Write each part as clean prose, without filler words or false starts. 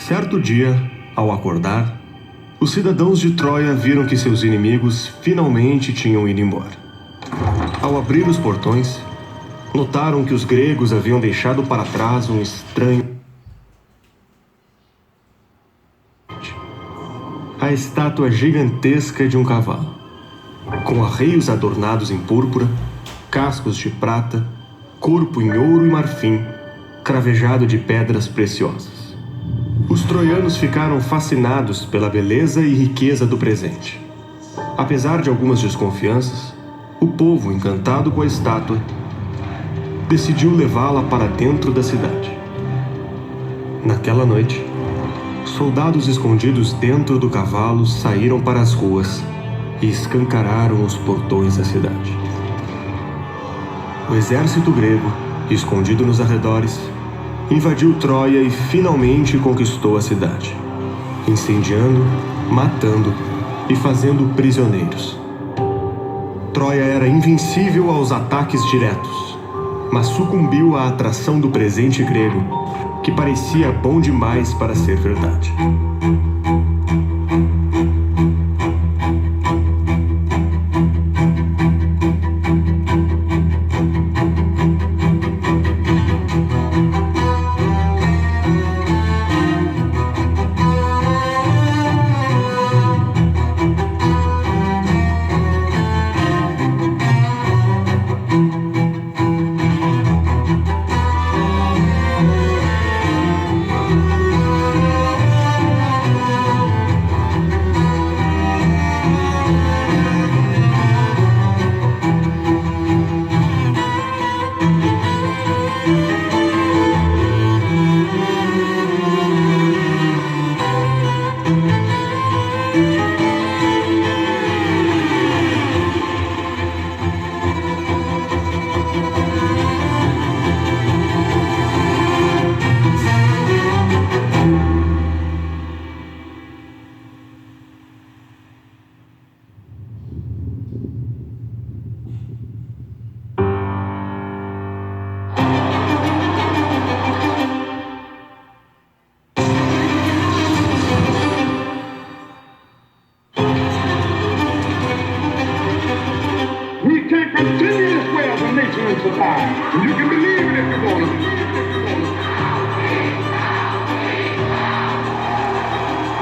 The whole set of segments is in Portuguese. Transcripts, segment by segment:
Certo dia, ao acordar, os cidadãos de Troia viram que seus inimigos finalmente tinham ido embora. Ao abrir os portões, notaram que os gregos haviam deixado para trás um estranho... a estátua gigantesca de um cavalo, com arreios adornados em púrpura, cascos de prata, corpo em ouro e marfim, cravejado de pedras preciosas. Os troianos ficaram fascinados pela beleza e riqueza do presente. Apesar de algumas desconfianças, o povo, encantado com a estátua, decidiu levá-la para dentro da cidade. Naquela noite, soldados escondidos dentro do cavalo saíram para as ruas e escancararam os portões da cidade. O exército grego, escondido nos arredores, invadiu Troia e finalmente conquistou a cidade, incendiando, matando e fazendo prisioneiros. Troia era invencível aos ataques diretos, mas sucumbiu à atração do presente grego, que parecia bom demais para ser verdade.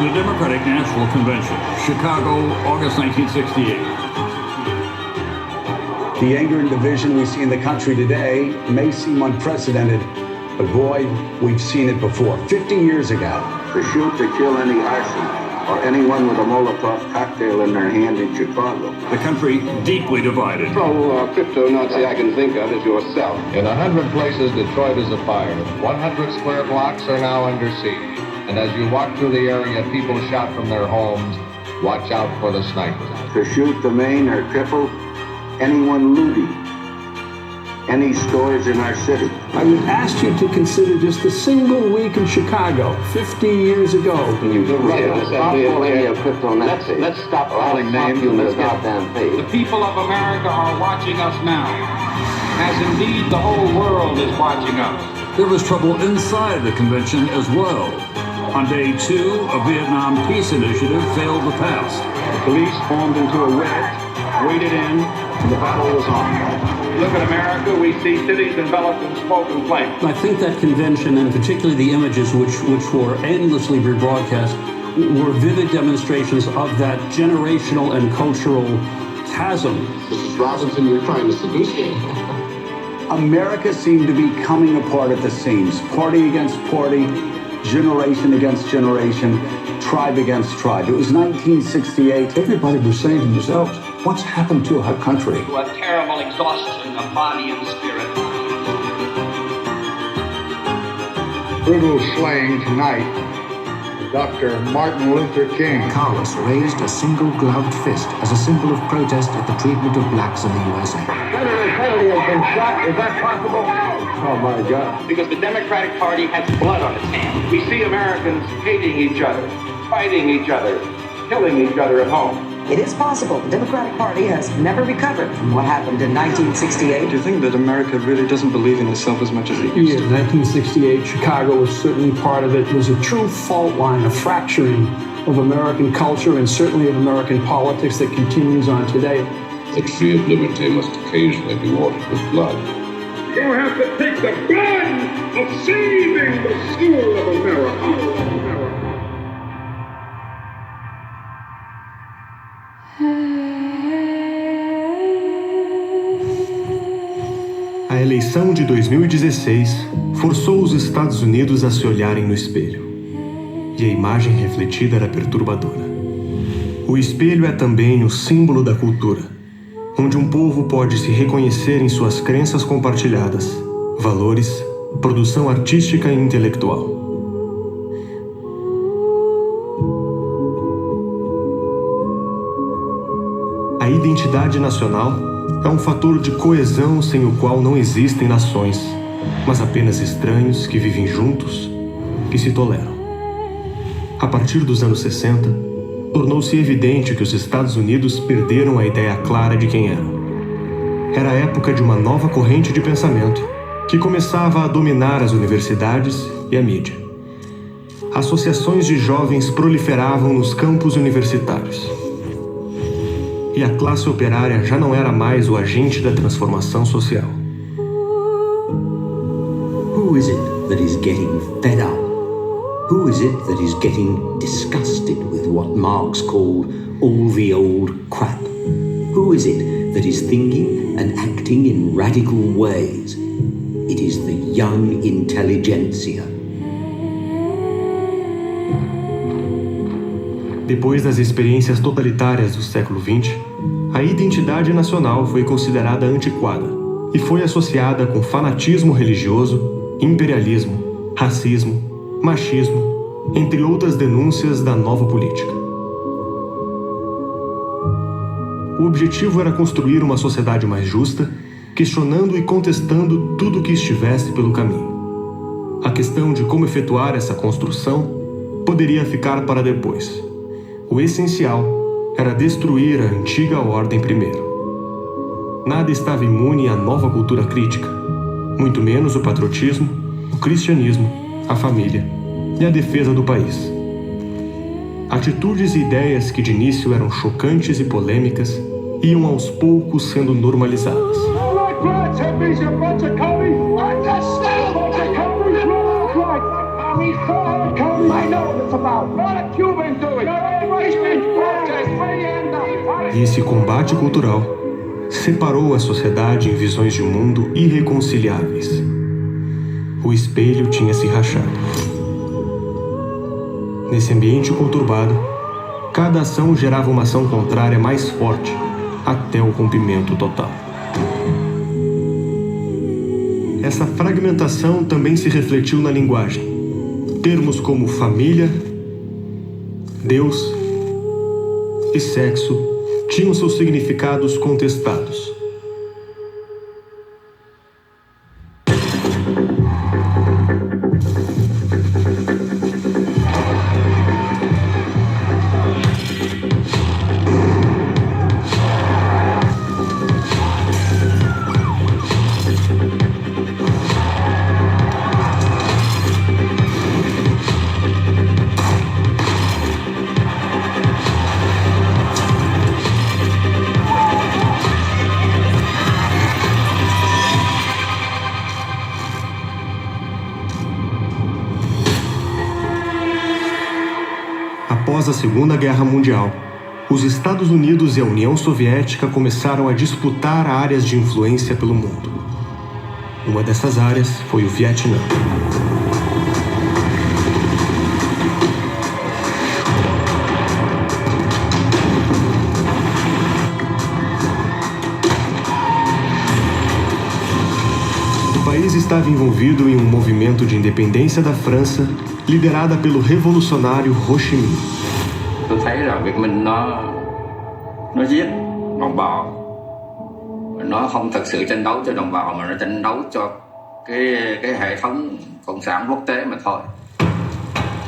The Democratic National Convention, Chicago, August 1968. The anger and division we see in the country today may seem unprecedented, but boy, we've seen it before. 50 years ago. To shoot to kill any arson or anyone with a Molotov cocktail in their hand in Chicago. The country deeply divided. No crypto-Nazi I can think of is yourself. In 100 places, Detroit is afire. 100 square blocks are now under siege. And as you walk through the area, people shout from their homes, watch out for the snipers. To shoot the maim or cripple anyone looting any stores in our city. I would ask you to consider just a single week in Chicago 50 years ago. Let's stop calling names and let's get down paid. The people of America are watching us now, as indeed the whole world is watching us. There was trouble inside the convention as well. On day 2, a Vietnam peace initiative failed to pass. The police formed into a wedge, waded in, and the battle was on. Look at America, we see cities enveloped in smoke and flame. I think that convention, and particularly the images which were endlessly rebroadcast, were vivid demonstrations of that generational and cultural chasm. Mrs. Robinson, you're trying to seduce me. America seemed to be coming apart at the seams, party against party, generation against generation, tribe against tribe. It was 1968. Everybody was saying to themselves, what's happened to our country? To a terrible exhaustion of body and spirit. Brutal slaying tonight of Dr. Martin Luther King. Carlos raised a single gloved fist as a symbol of protest at the treatment of blacks in the USA. Senator Kennedy has been shot. Is that possible? Oh my God. Because the Democratic Party has blood on its hands. We see Americans hating each other, fighting each other, killing each other at home. It is possible. The Democratic Party has never recovered from what happened in 1968. Do you think that America really doesn't believe in itself as much as it used to? 1968, Chicago was certainly part of it. It was a true fault line, a fracturing of American culture and certainly of American politics that continues on today. The tree of liberty must occasionally be watered with blood. You have to take the blood of saving the soul of America. A eleição de 2016 forçou os Estados Unidos a se olharem no espelho. E a imagem refletida era perturbadora. O espelho é também o símbolo da cultura, onde um povo pode se reconhecer em suas crenças compartilhadas, valores, produção artística e intelectual. A identidade nacional é um fator de coesão sem o qual não existem nações, mas apenas estranhos que vivem juntos, que se toleram. A partir dos anos 60, tornou-se evidente que os Estados Unidos perderam a ideia clara de quem eram. Era a época de uma nova corrente de pensamento que começava a dominar as universidades e a mídia. Associações de jovens proliferavam nos campos universitários. E a classe operária já não era mais o agente da transformação social. Who is it that is getting fed up? Who is it that is getting disgusted with what Marx called all the old crap? Who is it that is thinking and acting in radical ways? It is the young intelligentsia. Depois das experiências totalitárias do século XX, a identidade nacional foi considerada antiquada e foi associada com fanatismo religioso, imperialismo, racismo, machismo, entre outras denúncias da nova política. O objetivo era construir uma sociedade mais justa, questionando e contestando tudo que estivesse pelo caminho. A questão de como efetuar essa construção poderia ficar para depois. O essencial era destruir a antiga ordem primeiro. Nada estava imune à nova cultura crítica, muito menos o patriotismo, o cristianismo, a família e a defesa do país. Atitudes e ideias que de início eram chocantes e polêmicas iam aos poucos sendo normalizadas. E esse combate cultural separou a sociedade em visões de mundo irreconciliáveis. O espelho tinha se rachado. Nesse ambiente conturbado, cada ação gerava uma ação contrária mais forte, até o rompimento total. Essa fragmentação também se refletiu na linguagem. Termos como família, Deus e sexo tinham seus significados contestados. Após a Segunda Guerra Mundial, os Estados Unidos e a União Soviética começaram a disputar áreas de influência pelo mundo. Uma dessas áreas foi o Vietnã. O país estava envolvido em um movimento de independência da França, liderada pelo revolucionário Ho Chi Minh. Tôi thấy là Việt Minh nó giết đồng bào, nó không thực sự tranh đấu cho đồng bào mà nó tranh đấu cho cái hệ thống cộng sản quốc tế mà thôi.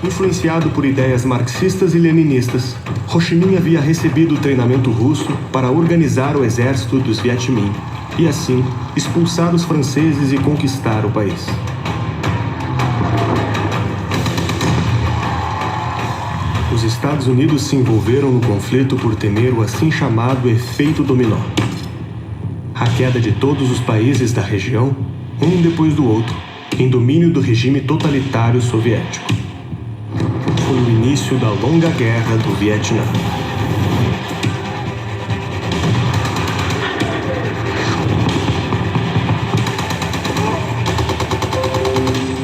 Influenciado por ideias marxistas e leninistas, Ho Chi Minh havia recebido treinamento russo para organizar o exército dos Viet Minh e, assim, expulsar os franceses e conquistar o país. Os Estados Unidos se envolveram no conflito por temer o assim chamado efeito dominó. A queda de todos os países da região, um depois do outro, em domínio do regime totalitário soviético. Foi o início da longa guerra do Vietnã.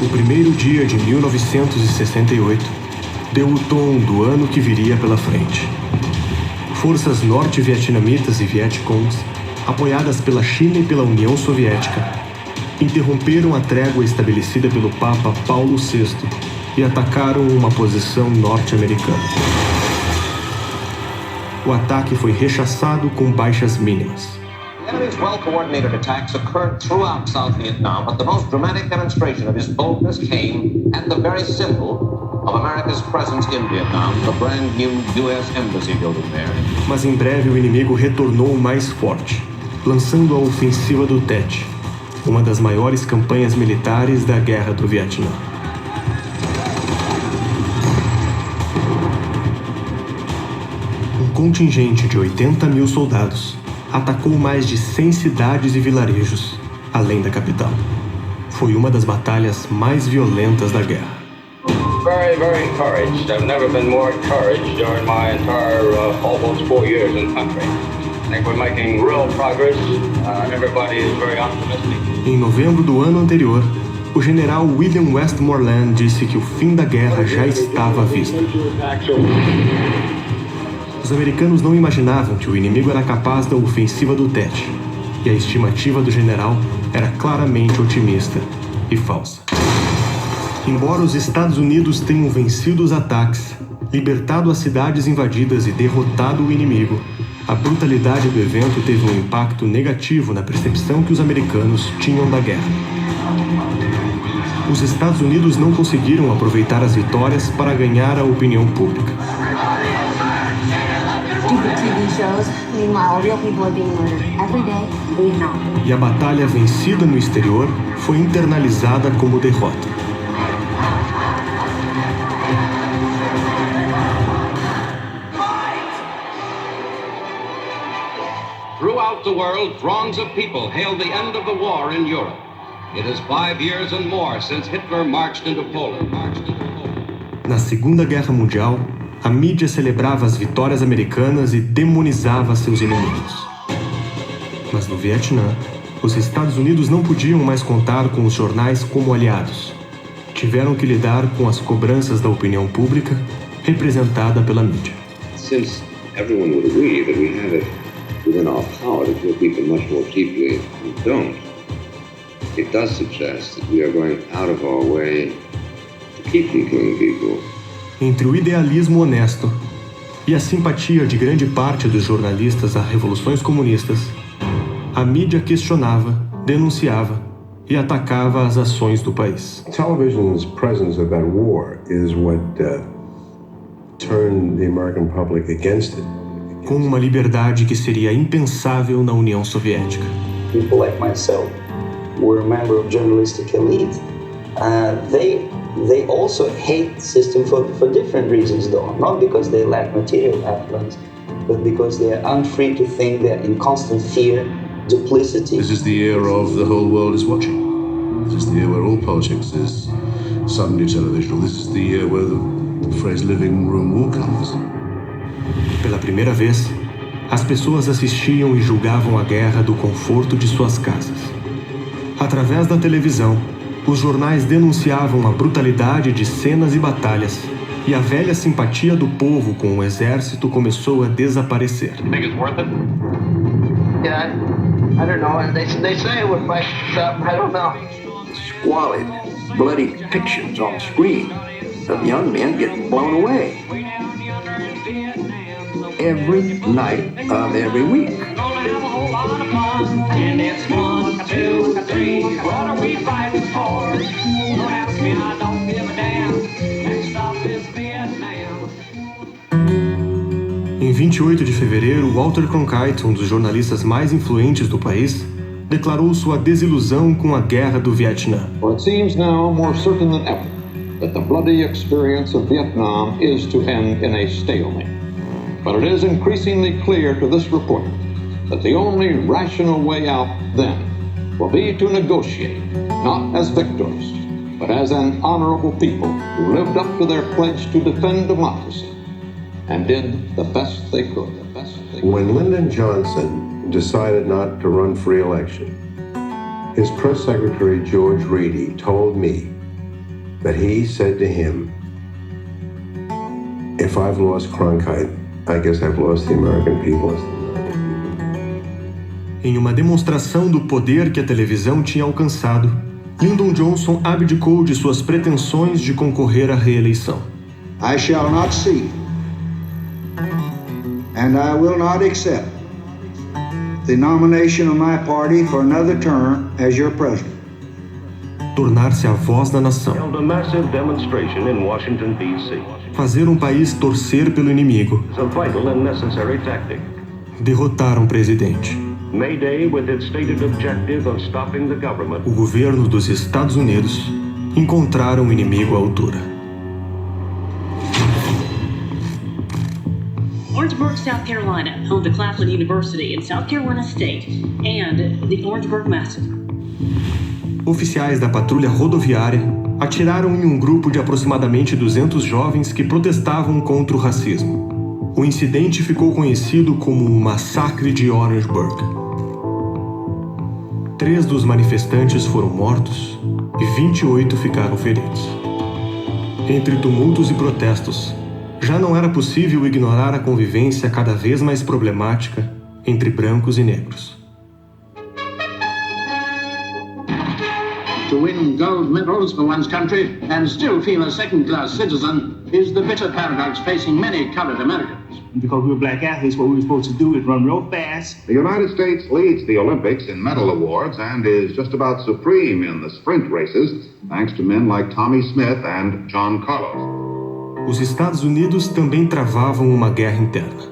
O primeiro dia de 1968 deu o tom do ano que viria pela frente. Forças norte-vietnamitas e Vietcongs, apoiadas pela China e pela União Soviética, interromperam a trégua estabelecida pelo Papa Paulo VI e atacaram uma posição norte-americana. O ataque foi rechaçado com baixas mínimas. The enemy's well-coordinated attacks occurred throughout South Vietnam, but the most dramatic demonstration of his boldness came at the very symbol of America's presence in Vietnam, the brand new U.S. Embassy building there. Mas em breve o inimigo retornou mais forte, lançando a ofensiva do Tet, uma das maiores campanhas militares da Guerra do Vietnã. Um contingente de 80 mil soldados atacou mais de 100 cidades e vilarejos, além da capital. Foi uma das batalhas mais violentas da guerra. Very, very encouraged. I've never been more encouraged during my entire almost 4 years in country. I think we're making real progress. Everybody is very optimistic. Em novembro do ano anterior, o general William Westmoreland disse que o fim da guerra já estava à vista. Os americanos não imaginavam que o inimigo era capaz da ofensiva do Tet, e a estimativa do general era claramente otimista e falsa. Embora os Estados Unidos tenham vencido os ataques, libertado as cidades invadidas e derrotado o inimigo, a brutalidade do evento teve um impacto negativo na percepção que os americanos tinham da guerra. Os Estados Unidos não conseguiram aproveitar as vitórias para ganhar a opinião pública. E a batalha vencida no exterior foi internalizada como derrota. Throughout the world, throngs of people hailed the end of the war in Europe. It is 5 years and more since Hitler marched into Poland. Na Segunda Guerra Mundial, a mídia celebrava as vitórias americanas e demonizava seus inimigos. Mas no Vietnã, os Estados Unidos não podiam mais contar com os jornais como aliados. Tiveram que lidar com as cobranças da opinião pública, representada pela mídia. Since everyone would agree that we have it within our power to kill people much more cheaply than we don't, it does suggest that we are going out of our way to keep from killing people. Entre o idealismo honesto e a simpatia de grande parte dos jornalistas a revoluções comunistas, a mídia questionava, denunciava e atacava as ações do país. Television's presence of that war is what turned the American public against it. Com uma liberdade que seria impensável na União Soviética. People like myself were a member of journalistic elite. They also hate the system for different reasons, though. Not because they lack material affluence, but because they are unfree to think, they're in constant fear, duplicity. This is the year of the whole world is watching. This is the year where all politics is suddenly televisional. This is the year where the phrase living room war comes. Pela primeira vez, as pessoas assistiam e julgavam a guerra do conforto de suas casas. Através da televisão, os jornais denunciavam a brutalidade de cenas e batalhas, e a velha simpatia do povo com o exército começou a desaparecer. Think it's worth it? Yeah, I don't know. They say it would fight something. I don't know. Squalid, bloody pictures on screen of young men getting blown away. Every night of every week. And it's 1, 2, 3. What are we fighting for? Don't ask me, I don't give a damn. Next stop is 28 de fevereiro, Walter Cronkite, um dos jornalistas mais influentes do país, declarou sua desilusão com a Guerra do Vietnã. For it seems now more certain than ever that the bloody experience of Vietnam is to end in a stalemate. But it is increasingly clear to this reporter that the only rational way out then will be to negotiate, not as victors, but as an honorable people who lived up to their pledge to defend democracy and did the best they could. When Lyndon Johnson decided not to run for re-election, his press secretary George Reedy told me that he said to him, "If I've lost Cronkite, I guess I've lost the American people." Em uma demonstração do poder que a televisão tinha alcançado, Lyndon Johnson abdicou de suas pretensões de concorrer à reeleição. I shall not seek, and I will not accept the nomination of my party for another term as your president. Tornar-se a voz da nação. Held a massive demonstration in Washington, D.C. Fazer um país torcer pelo inimigo. It's a vital and necessary tactic. Derrotar um presidente. May Day, with its stated objective of stopping the government. O governo dos Estados Unidos encontrar um inimigo à altura. Orangeburg, South Carolina, home to Claflin University and South Carolina State, and the Orangeburg Massacre. Oficiais da patrulha rodoviária atiraram em um grupo de aproximadamente 200 jovens que protestavam contra o racismo. O incidente ficou conhecido como o Massacre de Orangeburg. 3 dos manifestantes foram mortos e 28 ficaram feridos. Entre tumultos e protestos, já não era possível ignorar a convivência cada vez mais problemática entre brancos e negros. To win gold medals for one's country and still feel a second-class citizen is the bitter paradox facing many colored Americans. Because we were black athletes, what we were supposed to do is run real fast. The United States leads the Olympics in medal awards and is just about supreme in the sprint races, thanks to men like Tommy Smith and John Carlos. Os Estados Unidos também travavam uma guerra interna.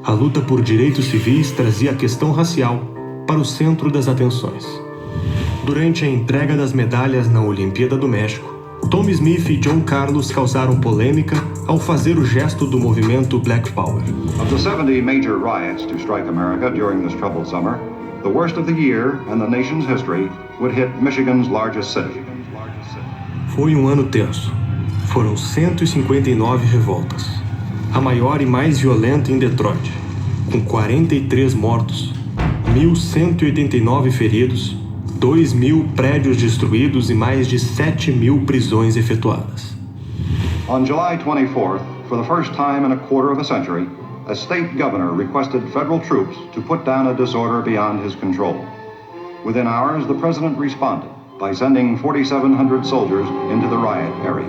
A luta por direitos civis trazia a questão racial para o centro das atenções. Durante a entrega das medalhas na Olimpíada do México, Tommy Smith e John Carlos causaram polêmica ao fazer o gesto do movimento Black Power. Of the 70 major riots to strike America during this troubled summer, the worst of the year in the nation's history would hit Michigan's largest city. Foi um ano tenso. Foram 159 revoltas. A maior e mais violenta em Detroit, com 43 mortos, 1.189 feridos, 2.000 prédios destruídos e mais de 7.000 prisões efetuadas. On July 24th, for the first time in a quarter of a century, a state governor requested federal troops to put down a disorder beyond his control. Within hours, the president responded by sending 4,700 soldiers into the riot area.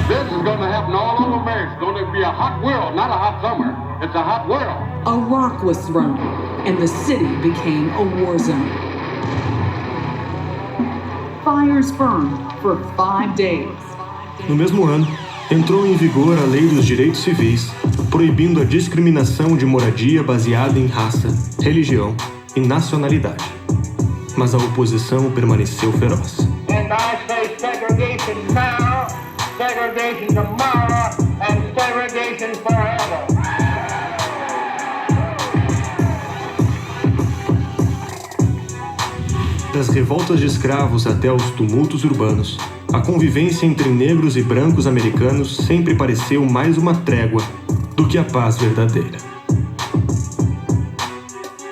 This is going to happen all over America. It's going to be a hot world, not a hot summer. It's a hot world. A rock was thrown, and the city became a war zone. Fires burned for 5 days. No mesmo ano, entrou em vigor a Lei dos Direitos Civis, proibindo a discriminação de moradia baseada em raça, religião e nacionalidade. Mas a oposição permaneceu feroz. And I say segregation now, segregation tomorrow, and segregation forever. Das revoltas de escravos até os tumultos urbanos, a convivência entre negros e brancos americanos sempre pareceu mais uma trégua do que a paz verdadeira.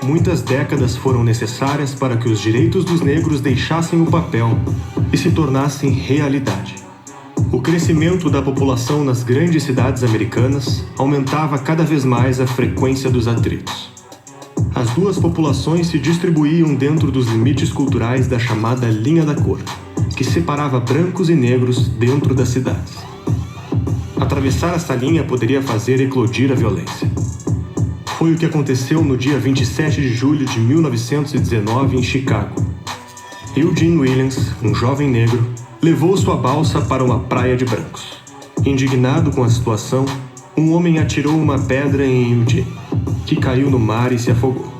Muitas décadas foram necessárias para que os direitos dos negros deixassem o papel e se tornassem realidade. O crescimento da população nas grandes cidades americanas aumentava cada vez mais a frequência dos atritos. As duas populações se distribuíam dentro dos limites culturais da chamada linha da cor, que separava brancos e negros dentro das cidades. Atravessar essa linha poderia fazer eclodir a violência. Foi o que aconteceu no dia 27 de julho de 1919 em Chicago. Eugene Williams, um jovem negro, levou sua balsa para uma praia de brancos. Indignado com a situação, um homem atirou uma pedra em Eugene. que caiu no mar e se afogou.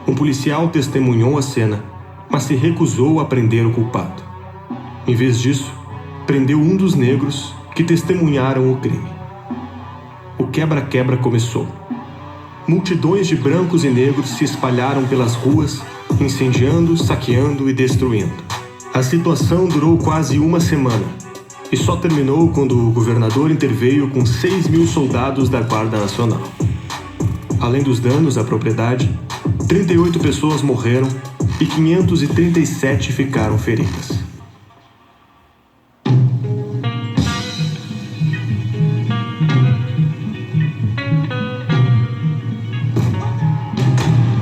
Um policial testemunhou a cena, mas se recusou a prender o culpado. Em vez disso, prendeu um dos negros que testemunharam o crime. O quebra-quebra começou. Multidões de brancos e negros se espalharam pelas ruas, incendiando, saqueando e destruindo. A situação durou quase uma semana e só terminou quando o governador interveio com 6.000 soldados da Guarda Nacional. Além dos danos à propriedade, 38 pessoas morreram e 537 ficaram feridas.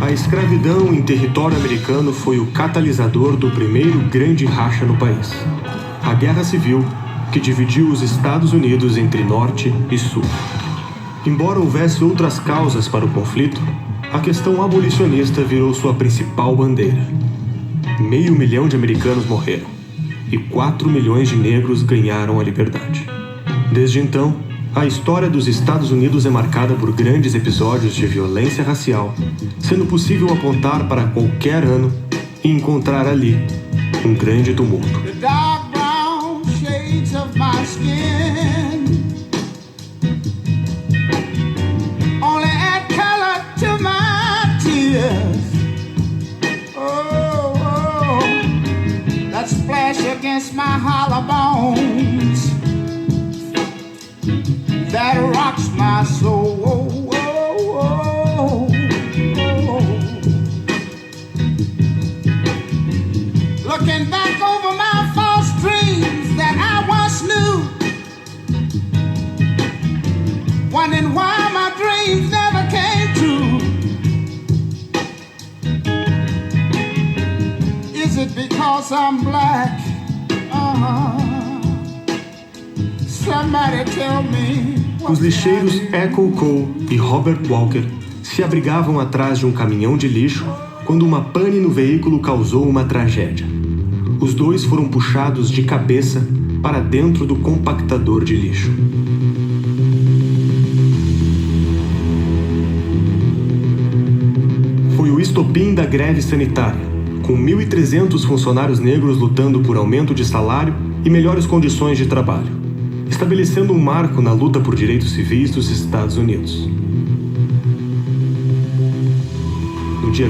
A escravidão em território americano foi o catalisador do primeiro grande racha no país, a Guerra Civil, que dividiu os Estados Unidos entre Norte e Sul. Embora houvesse outras causas para o conflito, a questão abolicionista virou sua principal bandeira. 500 mil de americanos morreram e 4 milhões de negros ganharam a liberdade. Desde então, a história dos Estados Unidos é marcada por grandes episódios de violência racial, sendo possível apontar para qualquer ano e encontrar ali um grande tumulto. The dark brown shades of my skin only add color to my tears. Oh, that splash against my hollow bones that rocks my soul. Looking back over my false dreams that I once knew, wondering why my dreams never came true. Is it because I'm black? Somebody tell me. Os lixeiros Echo Cole e Robert Walker se abrigavam atrás de um caminhão de lixo quando uma pane no veículo causou uma tragédia. Os dois foram puxados de cabeça para dentro do compactador de lixo. Foi o estopim da greve sanitária, com 1.300 funcionários negros lutando por aumento de salário e melhores condições de trabalho, estabelecendo um marco na luta por direitos civis dos Estados Unidos.